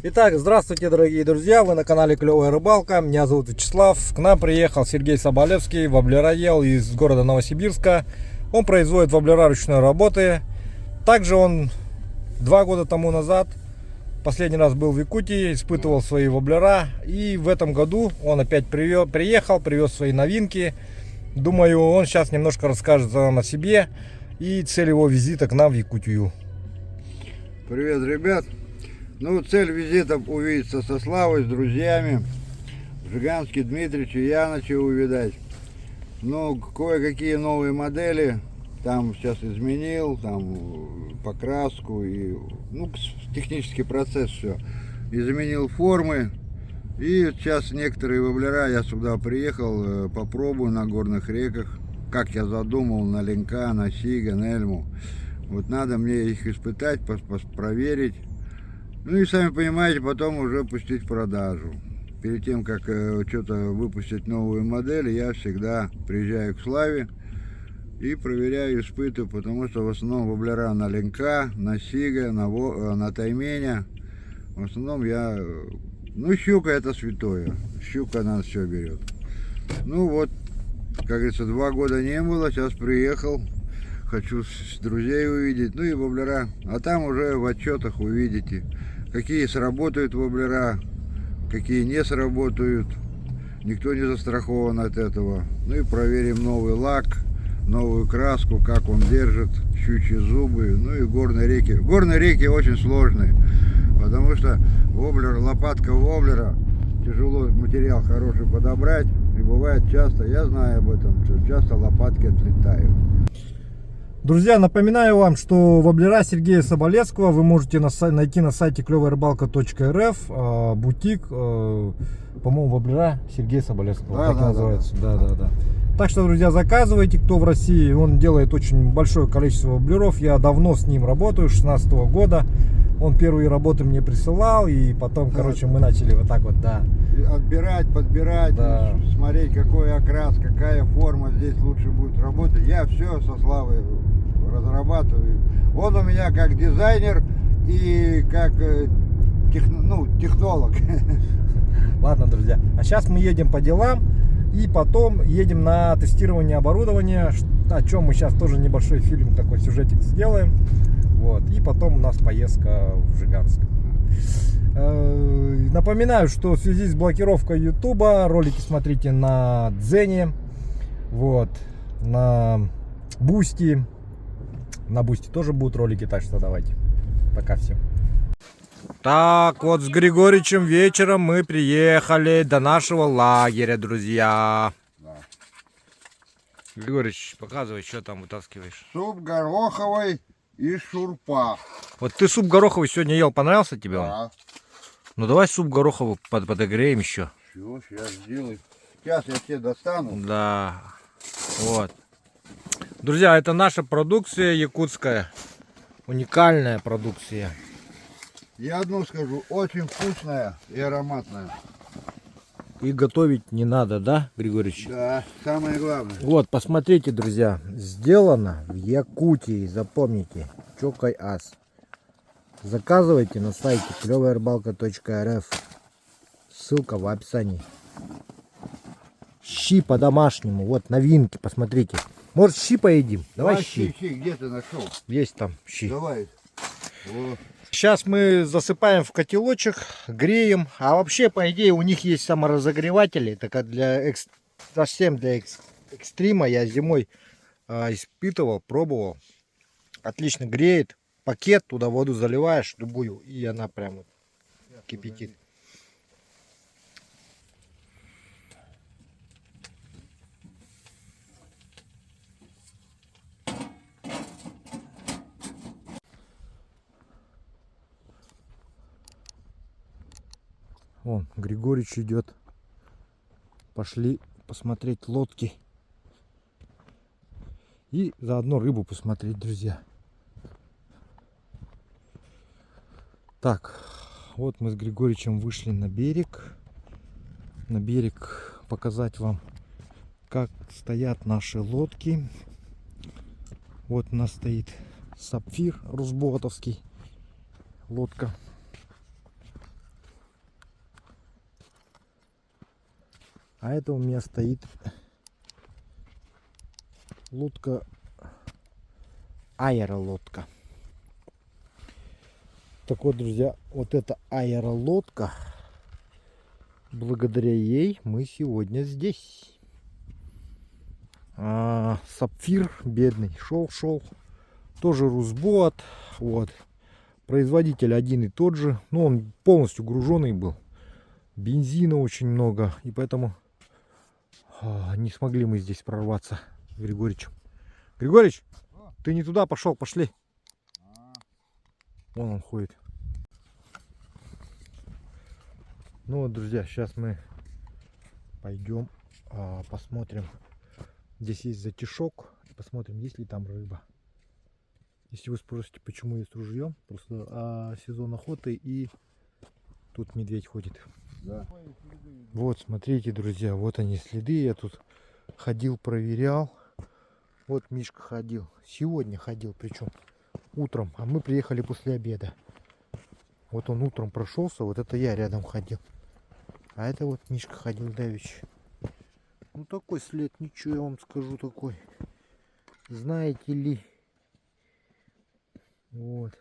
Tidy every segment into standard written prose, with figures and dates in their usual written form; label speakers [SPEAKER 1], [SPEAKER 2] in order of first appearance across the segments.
[SPEAKER 1] Итак, здравствуйте, дорогие друзья, вы на канале Клевая Рыбалка, меня зовут Вячеслав. К нам приехал Сергей Соболевский, воблероел из города Новосибирска. Он производит воблера ручной работы. Также он 2 года тому назад, последний раз был в Якутии, испытывал свои воблера. И в этом году он опять приехал, привез свои новинки. Думаю, он сейчас немножко расскажет нам о себе и цель его визита к нам в Якутию.
[SPEAKER 2] Привет, ребят! Ну, цель визита увидеться со Славой, с друзьями. Жиганский, Дмитрич и Яныча увидать. Ну, кое-какие новые модели. Там сейчас изменил, там покраску и, ну, технический процесс все. Изменил формы. И сейчас некоторые воблера я сюда приехал, попробую на горных реках. Как я задумал, на ленка, на сига, на эльму. Вот надо мне их испытать, проверить. Ну и сами понимаете, потом уже пустить в продажу. Перед тем, как что-то выпустить новую модель, я всегда приезжаю к Славе и проверяю, испытываю, потому что в основном воблера на ленка, на сига, на тайменя. В основном я... Ну, щука это святое. Щука нас все берет. Ну вот, как говорится, 2 года не было, сейчас приехал. Хочу друзей увидеть, ну и воблера. А там уже в отчетах увидите, какие сработают воблера, какие не сработают. Никто не застрахован от этого. Ну и проверим новый лак, новую краску, как он держит, щучьи зубы. Ну и горные реки. Горные реки очень сложные, потому что воблер, лопатка воблера, тяжело материал хороший подобрать. И бывает часто, я знаю об этом, что часто лопатки отлетают.
[SPEAKER 1] Друзья, напоминаю вам, что воблера Сергея Соболевского вы можете найти на сайте клеваярыбалка.рф, бутик, по-моему, воблера Сергея Соболевского,
[SPEAKER 2] Да,
[SPEAKER 1] так
[SPEAKER 2] да,
[SPEAKER 1] и называется.
[SPEAKER 2] да.
[SPEAKER 1] Да. Так что, друзья, заказывайте, кто в России, он делает очень большое количество воблеров, я давно с ним работаю, 16 года, он первые работы мне присылал, и потом, короче, мы начали вот так вот, да.
[SPEAKER 2] Отбирать, подбирать,
[SPEAKER 1] Да.
[SPEAKER 2] Смотреть, какой окрас, какая форма здесь лучше будет работать. Я все со Славой разрабатываю. Он у меня как дизайнер и как технолог.
[SPEAKER 1] Ладно, друзья, а сейчас мы едем по делам и потом едем на тестирование оборудования, о чем мы сейчас тоже небольшой фильм, такой сюжетик сделаем. Вот, и потом у нас поездка в Жиганск. Напоминаю, что в связи с блокировкой Ютуба ролики смотрите на Дзене, вот, на Бусти. На Бусти тоже будут ролики, так что давайте. Пока всем. Так, вот с Григоричем вечером мы приехали до нашего лагеря, друзья.
[SPEAKER 2] Да.
[SPEAKER 1] Григорич, показывай, что там вытаскиваешь.
[SPEAKER 2] Суп гороховый и шурпа.
[SPEAKER 1] Вот ты суп гороховый сегодня ел, понравился тебе он?
[SPEAKER 2] Да.
[SPEAKER 1] Ну давай суп гороховый подогреем еще.
[SPEAKER 2] Все, сейчас сделаю. Сейчас я тебе достану.
[SPEAKER 1] Да, вот. Друзья, это наша продукция якутская, уникальная продукция.
[SPEAKER 2] Я одно скажу, очень вкусная и ароматная.
[SPEAKER 1] И готовить не надо, да, Григорьевич?
[SPEAKER 2] Да, самое главное.
[SPEAKER 1] Вот, посмотрите, друзья, сделано в Якутии, запомните, Чокай Ас. Заказывайте на сайте клеваярыбалка.рф, ссылка в описании. Щи по-домашнему, вот новинки, посмотрите. Может, щи поедим? Давай щи.
[SPEAKER 2] Где ты нашел?
[SPEAKER 1] Есть там щи.
[SPEAKER 2] Давай. Вот.
[SPEAKER 1] Сейчас мы засыпаем в котелочек, греем. А вообще, по идее, у них есть саморазогреватели. Так для совсем для экстрима я зимой испытывал, пробовал. Отлично греет. Пакет, туда воду заливаешь любую, и она прям кипятит. Вон, Григорич идет. Пошли посмотреть лодки. И заодно рыбу посмотреть, друзья. Так, вот мы с Григоричем вышли на берег. На берег показать вам, как стоят наши лодки. Вот у нас стоит Сапфир Русботовский. Лодка. А это у меня стоит лодка, аэролодка. Так вот, друзья, вот эта аэролодка, благодаря ей мы сегодня здесь. Сапфир бедный шел, тоже Русбоат, вот. Производитель один и тот же, но он полностью груженный был. Бензина очень много, и поэтому не смогли мы здесь прорваться с Григоричем. Григорич, ты не туда пошел, пошли. Вон он ходит. Ну вот, друзья, сейчас мы пойдем посмотрим. Здесь есть затишок. Посмотрим, есть ли там рыба. Если вы спросите, почему я с ружьем, просто сезон охоты, и тут медведь ходит.
[SPEAKER 2] Да.
[SPEAKER 1] Вот, смотрите, друзья, вот они следы. Я тут ходил, проверял. Вот Мишка ходил. Сегодня ходил, причем утром. А мы приехали после обеда. Вот он утром прошелся, вот это я рядом ходил. А это вот Мишка ходил давеча. Ну такой след, ничего я вам скажу такой. Знаете ли. Вот.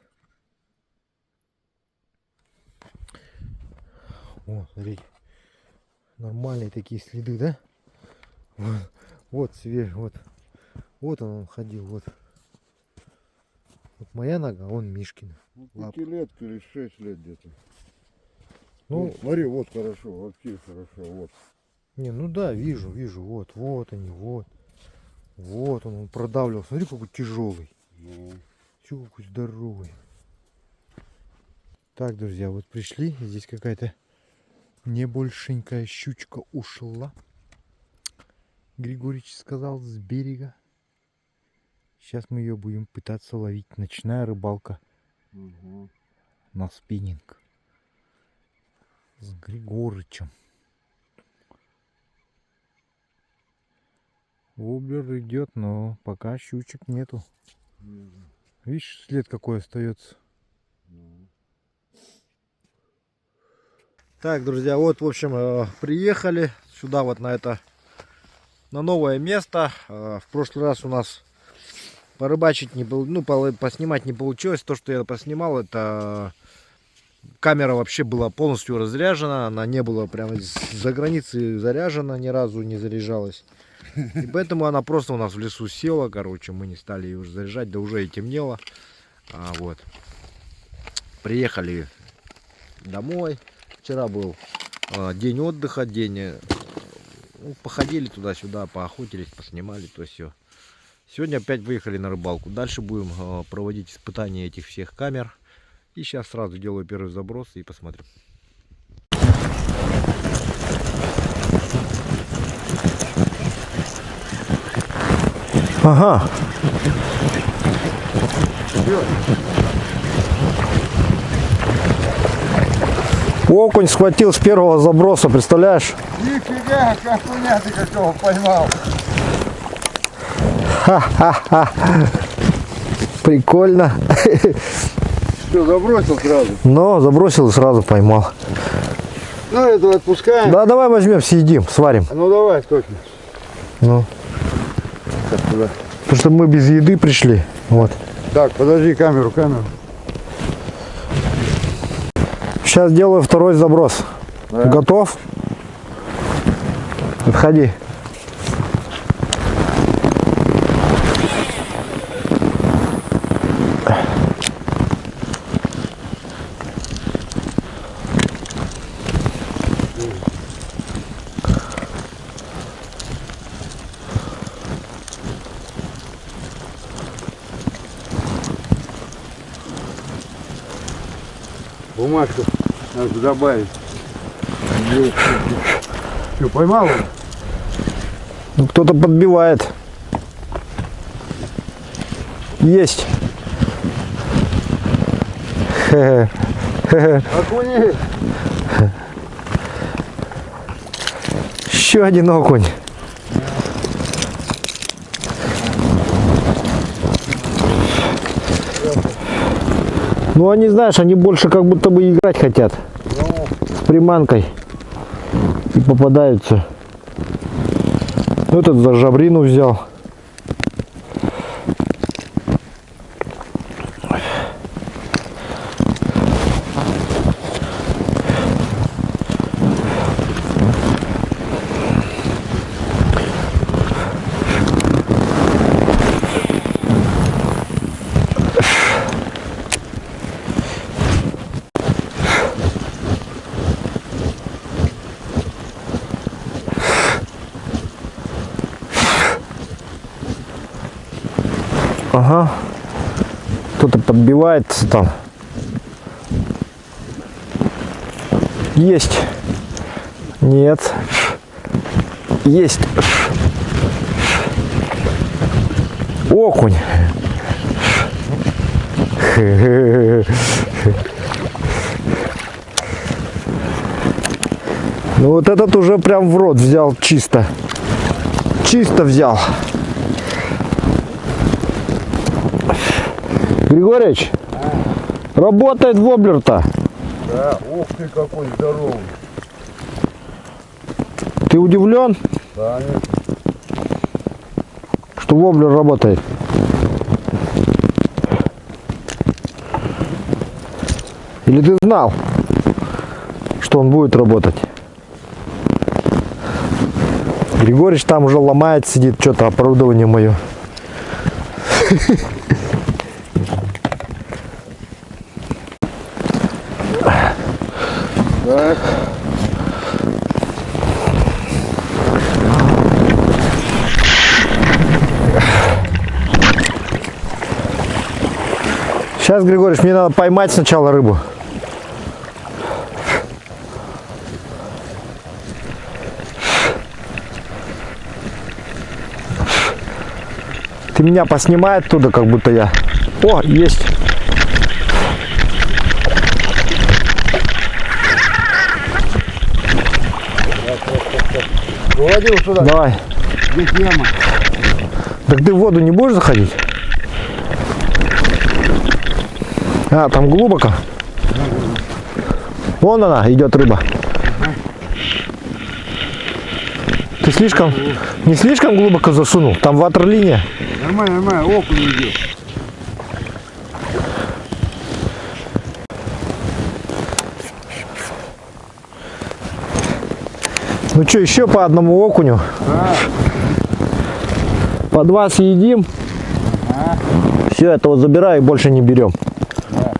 [SPEAKER 1] О, смотрите. Нормальные такие следы, да? Вот свежий, вот. Вот он ходил, вот. Вот моя нога, он Мишкина.
[SPEAKER 2] Ну, 5 лет или 6 лет где-то.
[SPEAKER 1] Ну,
[SPEAKER 2] вот, смотри, вот хорошо, вообще хорошо, вот.
[SPEAKER 1] Не, ну да, вижу, вот они, вот. Вот он продавливал. Смотри, какой тяжелый.
[SPEAKER 2] Ну.
[SPEAKER 1] Чего какой здоровый. Так, друзья, вот пришли. Здесь какая-то небольшенькая щучка ушла. Григорич сказал, с берега. Сейчас мы ее будем пытаться ловить. Ночная рыбалка.
[SPEAKER 2] Угу.
[SPEAKER 1] На спиннинг. С Григорычем. Воблер идет, но пока щучек нету. Видишь, след какой остается. Так, друзья, вот, в общем, приехали сюда вот на новое место. В прошлый раз у нас порыбачить не было, ну, поснимать не получилось. То, что я поснимал, это камера вообще была полностью разряжена. Она не была прямо за границей заряжена, ни разу не заряжалась. И поэтому она просто у нас в лесу села, короче, мы не стали ее уже заряжать, да уже и темнело. Вот. Приехали домой. Вчера был день отдыха, походили туда-сюда, поохотились, поснимали, то все. Сегодня опять выехали на рыбалку. Дальше будем проводить испытания этих всех камер. И сейчас сразу делаю первый заброс и посмотрим. Ага. Окунь схватил с первого заброса, представляешь?
[SPEAKER 2] Нифига, как хуйня ты какого поймал.
[SPEAKER 1] Ха-ха-ха. Прикольно.
[SPEAKER 2] Что, забросил сразу?
[SPEAKER 1] Ну, забросил и сразу поймал.
[SPEAKER 2] Ну, это отпускаем.
[SPEAKER 1] Да, давай возьмем, съедим, сварим.
[SPEAKER 2] Ну, давай, точно.
[SPEAKER 1] Ну. Потому что мы без еды пришли. Вот.
[SPEAKER 2] Так, подожди, камеру.
[SPEAKER 1] Сейчас делаю второй заброс.
[SPEAKER 2] Да.
[SPEAKER 1] Готов? Отходи.
[SPEAKER 2] Бумажку надо добавить. Что, поймал он?
[SPEAKER 1] Ну, кто-то подбивает. Есть.
[SPEAKER 2] Окуни.
[SPEAKER 1] Еще один окунь. Ну, они, знаешь, они больше как будто бы играть хотят. С приманкой. И попадаются. Ну, этот за жабрину взял. Ага. Кто-то подбивается там. Есть. Нет. Есть. Окунь. Ну вот этот уже прям в рот взял чисто. Чисто взял. Григорьевич, работает воблер-то.
[SPEAKER 2] Да, ух ты, какой здоровый.
[SPEAKER 1] Ты удивлен,
[SPEAKER 2] Да, нет.
[SPEAKER 1] что воблер работает? Или ты знал, что он будет работать? Григорьевич там уже ломает, сидит, что-то оборудование мое.
[SPEAKER 2] Так.
[SPEAKER 1] Сейчас, Григорьевич, мне надо поймать сначала рыбу. Ты меня поснимай оттуда, как будто я... О, есть!
[SPEAKER 2] Выводил сюда.
[SPEAKER 1] Давай.
[SPEAKER 2] Здесь яма.
[SPEAKER 1] Так ты в воду не будешь заходить? А, там глубоко. Вон она, идет рыба. Ты слишком, не слишком глубоко засунул? Там ватерлиния.
[SPEAKER 2] Нормально, нормально, окунь идет.
[SPEAKER 1] Ну что, еще по одному окуню?
[SPEAKER 2] Да.
[SPEAKER 1] По два съедим.
[SPEAKER 2] Ага.
[SPEAKER 1] Все, этого забираю и больше не берем.
[SPEAKER 2] Да.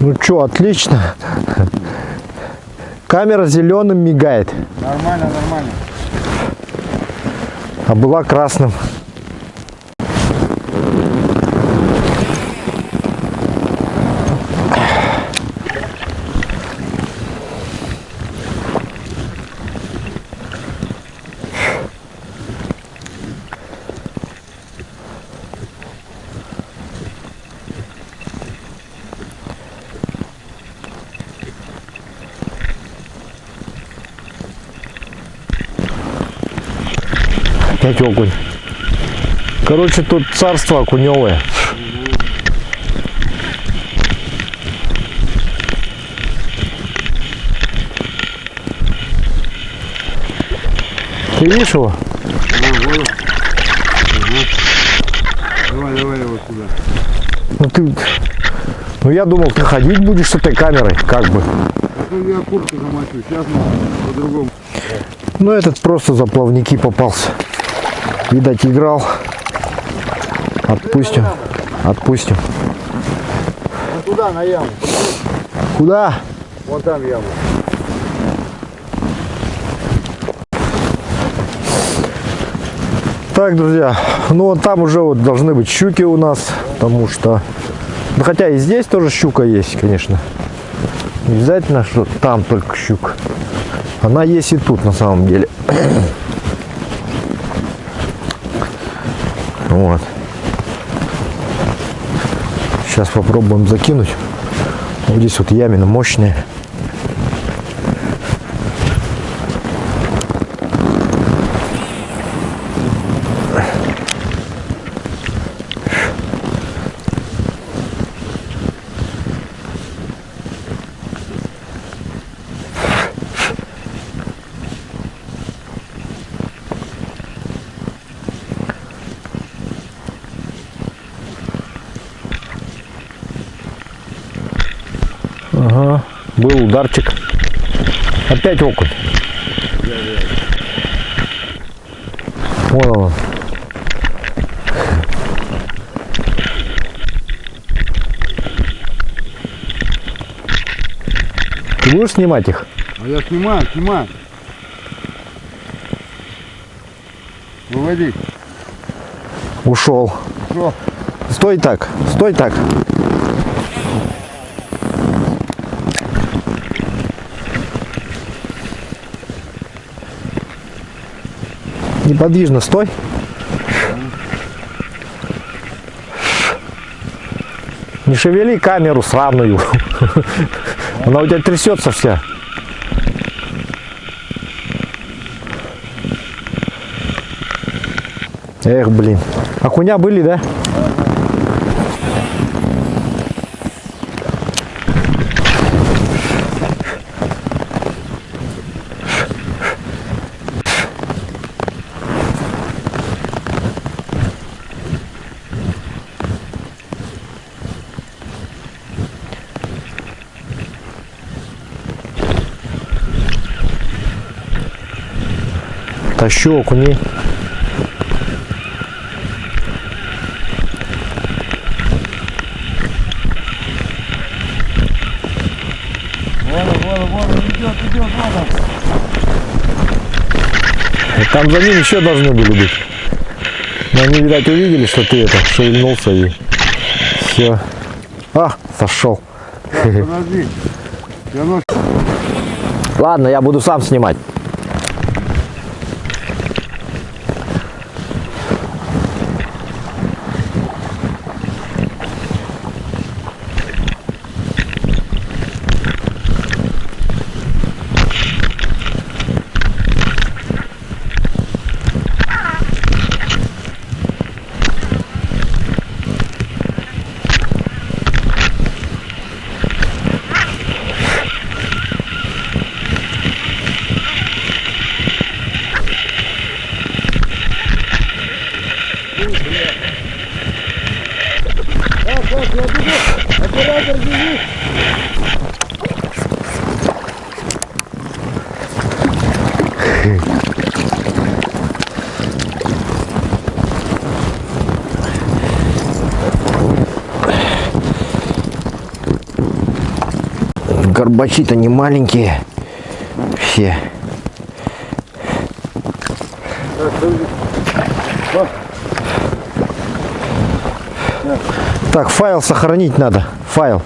[SPEAKER 1] Ну что, отлично. Камера зеленым мигает,
[SPEAKER 2] Нормально, нормально.
[SPEAKER 1] а была красным. Опять окунь. Короче, тут царство окуневое. Ты видишь его?
[SPEAKER 2] Давай, давай его сюда.
[SPEAKER 1] Ну ты... Ну я думал, ты ходить будешь с этой камерой, как бы.
[SPEAKER 2] А то я куртку замочу. Сейчас мы по-другому.
[SPEAKER 1] Ну этот просто за плавники попался. Видать, играл. Отпустим. Отпустим.
[SPEAKER 2] Вон туда, на яму.
[SPEAKER 1] Куда?
[SPEAKER 2] Вон там яма.
[SPEAKER 1] Так, друзья, ну вот там уже вот должны быть щуки у нас, потому что... Ну, хотя и здесь тоже щука есть, конечно. Не обязательно, что там только щука. Она есть и тут на самом деле. Вот. Сейчас попробуем закинуть. Вот здесь вот ямина мощная. Был ударчик. Опять окунь. Вон он. Ты будешь снимать их?
[SPEAKER 2] А я снимаю. Выводи.
[SPEAKER 1] Ушел.
[SPEAKER 2] Ушел.
[SPEAKER 1] Стой так. Неподвижно стой. Не шевели камеру сраную. Она у тебя трясется вся. Эх, блин. Окуня были, да? Тащу окуней.
[SPEAKER 2] Вон, идет, вон.
[SPEAKER 1] Там за ним еще должны были быть. Но они, видать, увидели, что ты это шевельнулся и все. А, сошел.
[SPEAKER 2] Так, подожди. Я нож...
[SPEAKER 1] Ладно, я буду сам снимать.
[SPEAKER 2] Оператор, беги!
[SPEAKER 1] Горбачи-то не маленькие все. Так, файл сохранить надо. Файл.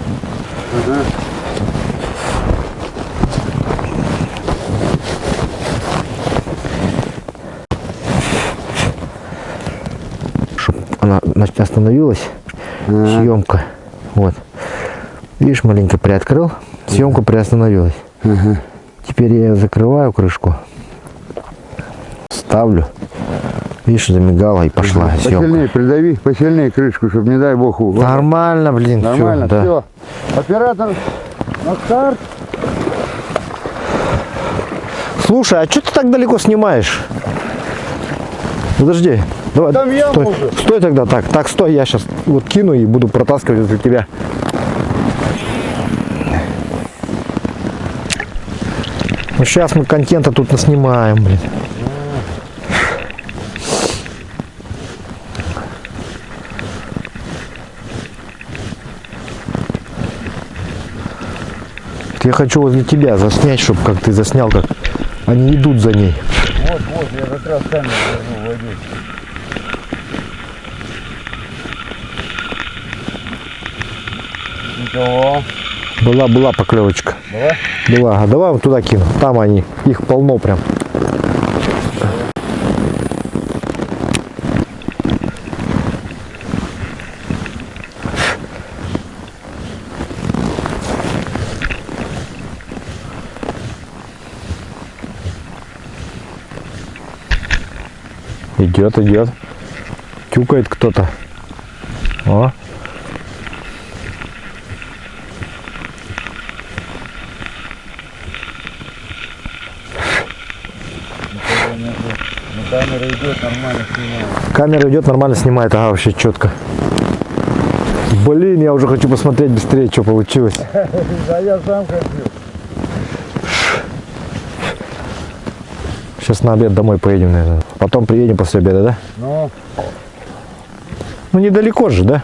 [SPEAKER 1] Чтобы она остановилась. Съемка. Вот. Видишь, маленько приоткрыл. Съемка приостановилась. Теперь я закрываю крышку. Ставлю. Видишь, замигала и пошла съемка.
[SPEAKER 2] Посильнее придави, посильнее крышку, чтобы, не дай бог,
[SPEAKER 1] Нормально, блин.
[SPEAKER 2] нормально,
[SPEAKER 1] всё, да.
[SPEAKER 2] все. Оператор, на старт.
[SPEAKER 1] Слушай, а что ты так далеко снимаешь? Подожди. Давай,
[SPEAKER 2] Там яма
[SPEAKER 1] стой,
[SPEAKER 2] уже.
[SPEAKER 1] стой тогда так. Так, стой, я сейчас вот кину и буду протаскивать для тебя. Ну сейчас мы контента тут наснимаем, блин. Я хочу возле тебя заснять, чтобы как ты заснял, как они идут за ней.
[SPEAKER 2] Вот, я как раз камеру держу, войду. Ничего.
[SPEAKER 1] Была поклевочка. Была. А давай вот туда кину. Там они. Их полно прям. Идет. Тюкает кто-то. О.
[SPEAKER 2] Камера идет, нормально снимает.
[SPEAKER 1] Камера идет, нормально снимает. Ага, вообще четко. Блин, я уже хочу посмотреть быстрее, что получилось.
[SPEAKER 2] Да я сам хочу.
[SPEAKER 1] Сейчас на обед домой поедем, наверное. Потом приедем после обеда, да?
[SPEAKER 2] Ну,
[SPEAKER 1] Ну недалеко же, да?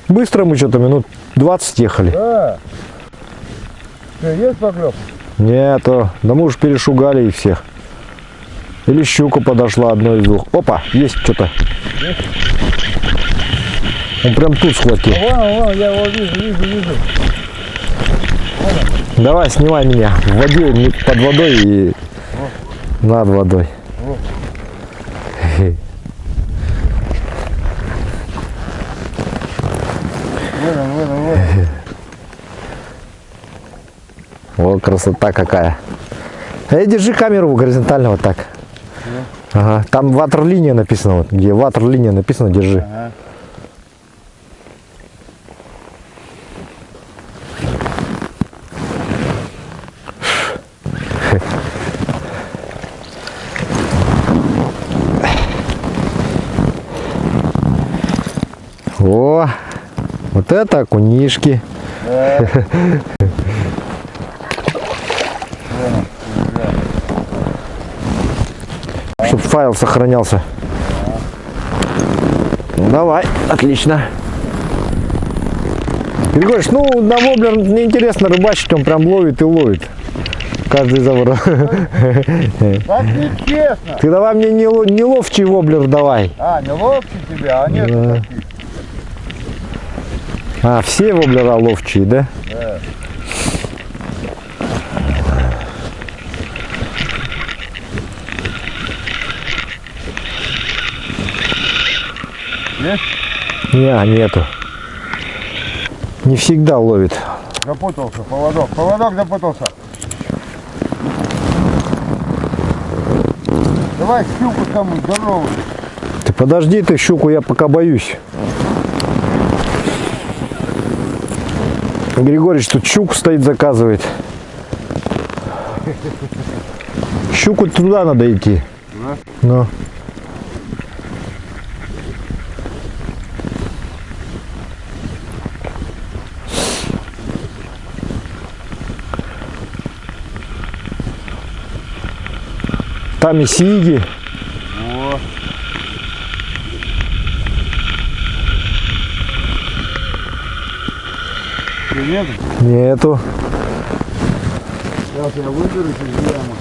[SPEAKER 1] Быстро мы что-то минут 20 ехали.
[SPEAKER 2] да. Что, есть поклёв?
[SPEAKER 1] Нету. Да мы уж перешугали их всех. Или щука подошла, одно из двух. Опа, есть что-то. Он прям тут схватил.
[SPEAKER 2] Вон, я его вижу.
[SPEAKER 1] Давай, снимай меня. В воде, под водой и над водой.
[SPEAKER 2] Вот.
[SPEAKER 1] О, красота какая. Держи камеру горизонтально вот так. Ага. Там ватерлиния написано. Вот, где ватерлиния написано, держи.
[SPEAKER 2] Ага.
[SPEAKER 1] О, вот это окунишки. Чтобы файл сохранялся. Давай, отлично. Григорьевич, ну на воблер мне интересно рыбачить, он прям ловит и ловит. Каждый заворот.
[SPEAKER 2] Так нечестно.
[SPEAKER 1] Ты давай мне не ловчий воблер давай.
[SPEAKER 2] А, не ловчий тебя, а нет
[SPEAKER 1] Да.
[SPEAKER 2] таких.
[SPEAKER 1] А, все воблера ловчие, да?
[SPEAKER 2] Да. Есть?
[SPEAKER 1] Нету. Не всегда ловит.
[SPEAKER 2] Запутался, поводок запутался. Давай щуку самую здоровую.
[SPEAKER 1] Ты подожди, ты щуку, я пока боюсь. Григорьевич тут щуку стоит, заказывает. Щуку туда надо идти. Ну. Там и сиги.
[SPEAKER 2] О. Что, нету?
[SPEAKER 1] Нету.
[SPEAKER 2] Сейчас я выберусь из ямы.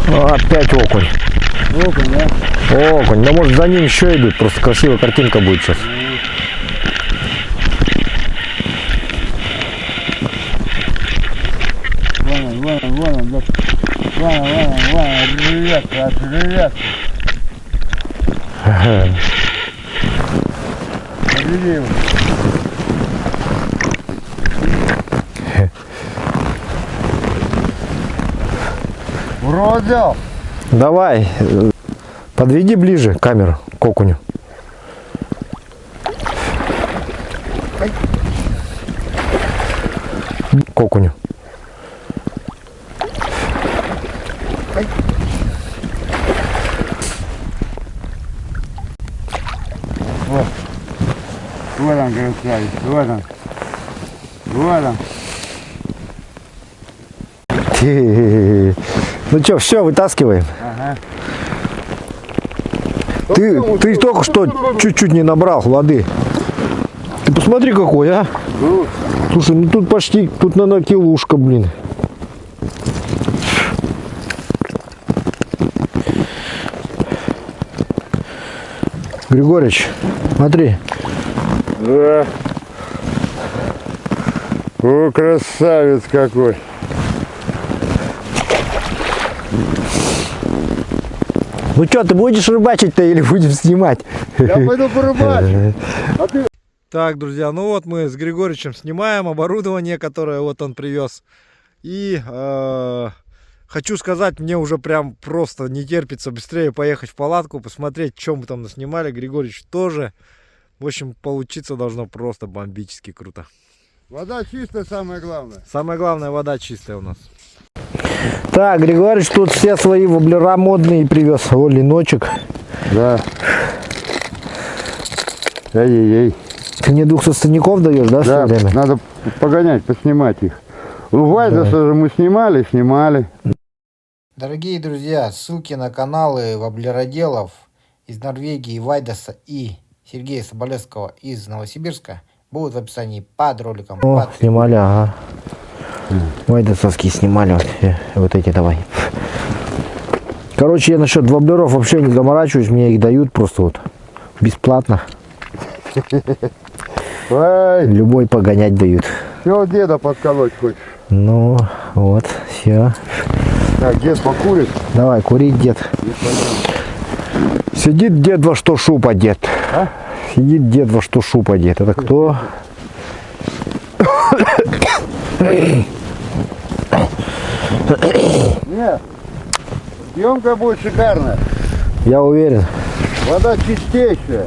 [SPEAKER 1] Опять окунь.
[SPEAKER 2] Окунь, да?
[SPEAKER 1] Окунь. Да может за ним еще идут. Просто красивая картинка будет сейчас.
[SPEAKER 2] Вон он, да. Вон, привет. Подведи его. Урод взял.
[SPEAKER 1] Давай. Подведи ближе камеру к окуню. К окуню.
[SPEAKER 2] Вот он, красавец, вот он.
[SPEAKER 1] Ну что, все, вытаскиваем.
[SPEAKER 2] Ага.
[SPEAKER 1] Ты только что чуть-чуть не набрал воды. Ты посмотри какой, а. Слушай, ну тут почти, тут наверное килушка, блин. Григорьевич, смотри.
[SPEAKER 2] Да. О, красавец какой.
[SPEAKER 1] Ну что, ты будешь рыбачить-то или будем снимать?
[SPEAKER 2] Я пойду порыбачу. А ты?
[SPEAKER 1] Так, друзья, ну вот мы с Григорьевичем снимаем оборудование, которое вот он привез. И хочу сказать, мне уже прям просто не терпится быстрее поехать в палатку, посмотреть, что мы там наснимали. Григорьевич тоже. В общем, получиться должно просто бомбически круто.
[SPEAKER 2] Вода чистая, самое главное.
[SPEAKER 1] Самое главное, вода чистая у нас. Так, Григорьевич тут все свои воблера модные привез. О, леночек.
[SPEAKER 2] Да. Эй-эй-эй.
[SPEAKER 1] Ты мне 200 станников даешь, да,
[SPEAKER 2] Да,
[SPEAKER 1] все время?
[SPEAKER 2] надо погонять, поснимать их. Ну, Вайдаса же мы снимали.
[SPEAKER 1] Дорогие друзья, ссылки на каналы воблероделов из Норвегии, Вайдаса и Сергея Соболевского из Новосибирска будут в описании под роликом.
[SPEAKER 3] О, снимали, ага. Вайдасовские снимали. Вот эти давай. Короче, я насчет воблеров вообще не заморачиваюсь. Мне их дают просто вот бесплатно.
[SPEAKER 2] Ой,
[SPEAKER 3] Любой погонять дают.
[SPEAKER 2] все, деда подколоть хочешь.
[SPEAKER 3] Ну, вот, все.
[SPEAKER 2] Так, дед покурит.
[SPEAKER 3] Давай, курить, дед. Сидит дед во что шупа, дед.
[SPEAKER 2] А?
[SPEAKER 3] Сидит дед во что шупа, дед. Это кто?
[SPEAKER 2] Нет, съемка будет шикарная.
[SPEAKER 3] Я уверен.
[SPEAKER 2] Вода чистейшая.